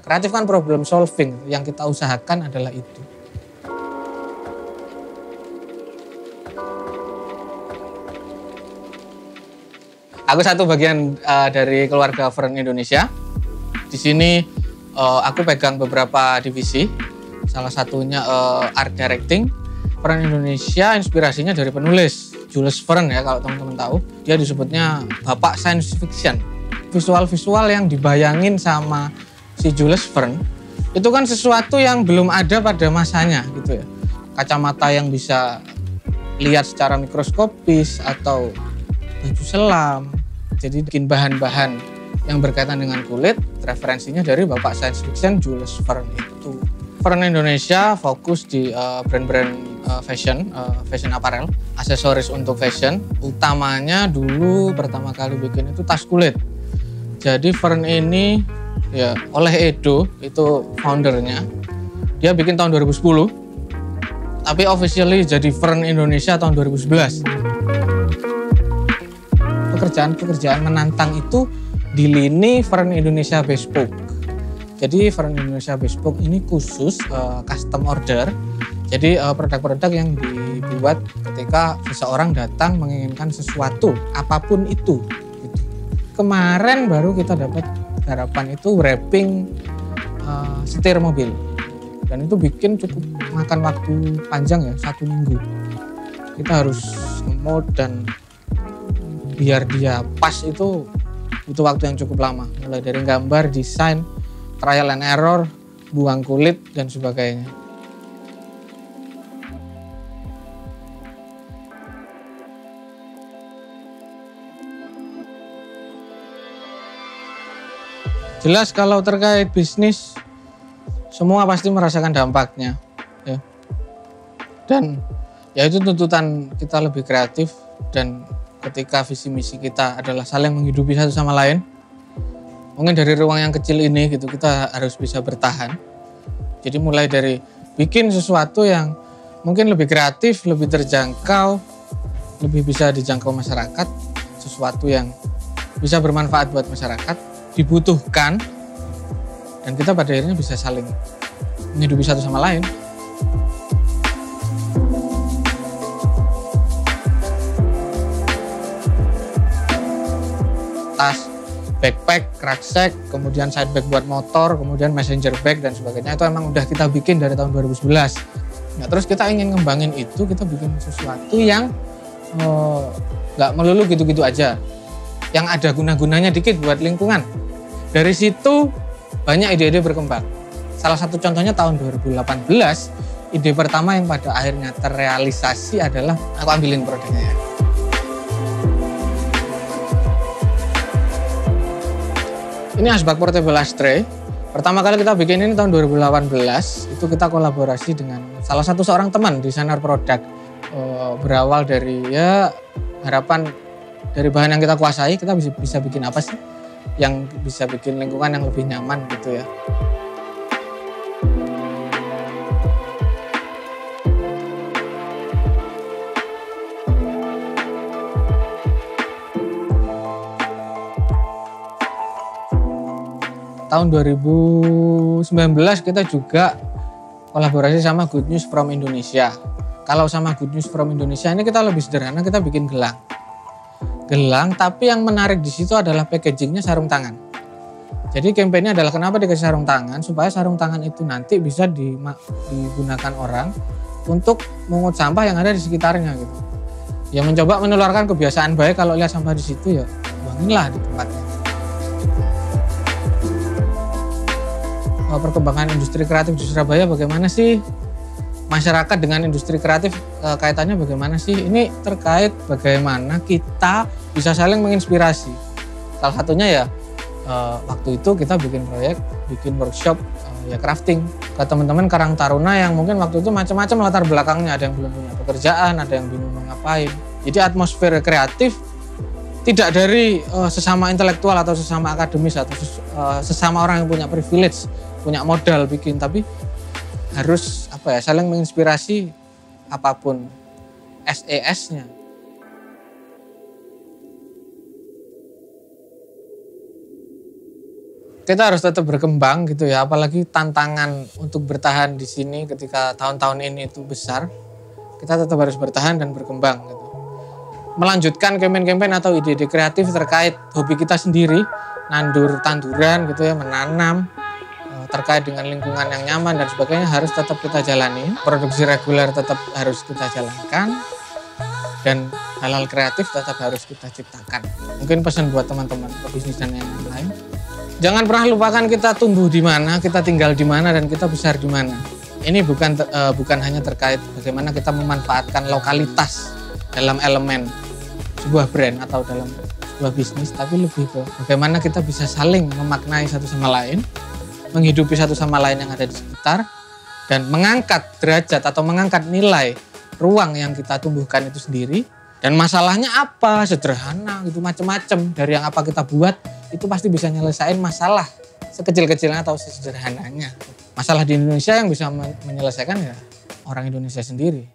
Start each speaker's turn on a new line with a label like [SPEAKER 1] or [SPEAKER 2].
[SPEAKER 1] Kreatif kan problem solving, yang kita usahakan adalah itu. Aku satu bagian dari keluarga Fern Indonesia. Di sini aku pegang beberapa divisi. Salah satunya art directing. Fern Indonesia inspirasinya dari penulis Jules Verne ya, kalau teman-teman tahu. Dia disebutnya bapak science fiction. Visual-visual yang dibayangin sama si Jules Verne itu kan sesuatu yang belum ada pada masanya gitu ya. Kacamata yang bisa lihat secara mikroskopis atau baju selam. Jadi bikin bahan-bahan yang berkaitan dengan kulit, referensinya dari bapak science fiction Jules Verne itu. Fern Indonesia fokus di brand-brand fashion apparel, aksesoris untuk fashion. Utamanya dulu pertama kali bikin itu tas kulit. Jadi Fern ini ya oleh Edo, itu foundernya. Dia bikin tahun 2010, tapi officially jadi Fern Indonesia tahun 2011. Pekerjaan menantang itu di lini Fern Indonesia Bespoke. Jadi Fern Indonesia Bespoke ini khusus custom order. Jadi produk-produk yang dibuat ketika seseorang datang menginginkan sesuatu, apapun itu. Gitu. Kemarin baru kita dapat garapan itu wrapping setir mobil. Dan itu bikin cukup makan waktu panjang ya, 1 minggu. Kita harus ngemod dan biar dia pas itu butuh waktu yang cukup lama. Mulai dari gambar, desain, trial and error, buang kulit, dan sebagainya. Jelas kalau terkait bisnis, semua pasti merasakan dampaknya. Ya. Dan ya itu tuntutan kita lebih kreatif, dan ketika visi misi kita adalah saling menghidupi satu sama lain, mungkin dari ruang yang kecil ini gitu kita harus bisa bertahan. Jadi mulai dari bikin sesuatu yang mungkin lebih kreatif, lebih terjangkau, lebih bisa dijangkau masyarakat, sesuatu yang bisa bermanfaat buat masyarakat, dibutuhkan, dan kita pada akhirnya bisa saling menghidupi satu sama lain. Tas, backpack, rucksack, kemudian side bag buat motor, kemudian messenger bag dan sebagainya, itu emang udah kita bikin dari tahun 2011. Nah, terus kita ingin ngembangin itu, kita bikin sesuatu yang nggak melulu gitu-gitu aja, yang ada guna-gunanya dikit buat lingkungan. Dari situ banyak ide-ide berkembang. Salah satu contohnya tahun 2018, ide pertama yang pada akhirnya terrealisasi adalah aku ambilin produknya ya. Ini asbak portable ashtray. Pertama kali kita bikin ini tahun 2018, itu kita kolaborasi dengan salah satu seorang teman, desainer produk. Berawal dari ya harapan dari bahan yang kita kuasai, kita bisa bikin apa sih yang bisa bikin lingkungan yang lebih nyaman gitu ya. Tahun 2019 kita juga kolaborasi sama Good News from Indonesia. Kalau sama Good News from Indonesia ini kita lebih sederhana, kita bikin gelang. Gelang, tapi yang menarik di situ adalah packagingnya sarung tangan. Jadi kampanye adalah kenapa dikasih sarung tangan, supaya sarung tangan itu nanti bisa digunakan orang untuk mengut sampah yang ada di sekitarnya gitu. Ya mencoba menularkan kebiasaan baik, kalau lihat sampah di situ ya buanginlah di tempatnya. Perkembangan industri kreatif di Surabaya bagaimana sih? Masyarakat dengan industri kreatif kaitannya bagaimana sih? Ini terkait bagaimana kita bisa saling menginspirasi. Salah satunya ya waktu itu kita bikin proyek, bikin workshop ya crafting ke teman-teman Karang Taruna yang mungkin waktu itu macam-macam latar belakangnya, ada yang belum punya pekerjaan, ada yang bingung mau ngapain. Jadi atmosfer kreatif tidak dari sesama intelektual atau sesama akademis atau sesama orang yang punya privilege, punya modal bikin, tapi harus saling menginspirasi apapun SES-nya. kita harus tetap berkembang gitu ya, apalagi tantangan untuk bertahan di sini ketika tahun-tahun ini itu besar. Kita tetap harus bertahan dan berkembang gitu. Melanjutkan campaign-campaign atau ide-ide kreatif terkait hobi kita sendiri, nandur tanduran gitu ya, menanam, terkait dengan lingkungan yang nyaman dan sebagainya harus tetap kita jalani. Produksi reguler tetap harus kita jalankan dan hal-hal kreatif tetap harus kita ciptakan. Mungkin pesan buat teman-teman pebisnis dan yang lain. Jangan pernah lupakan kita tumbuh di mana, kita tinggal di mana, dan kita besar di mana. Ini bukan hanya terkait bagaimana kita memanfaatkan lokalitas dalam elemen sebuah brand atau dalam sebuah bisnis, tapi lebih ke bagaimana kita bisa saling memaknai satu sama lain, menghidupi satu sama lain yang ada di sekitar, dan mengangkat derajat atau mengangkat nilai ruang yang kita tumbuhkan itu sendiri. Dan masalahnya apa? Sederhana gitu, macam-macam. Dari yang apa kita buat, itu pasti bisa nyelesain masalah sekecil-kecilnya atau sesederhananya. Masalah di Indonesia yang bisa menyelesaikan ya orang Indonesia sendiri.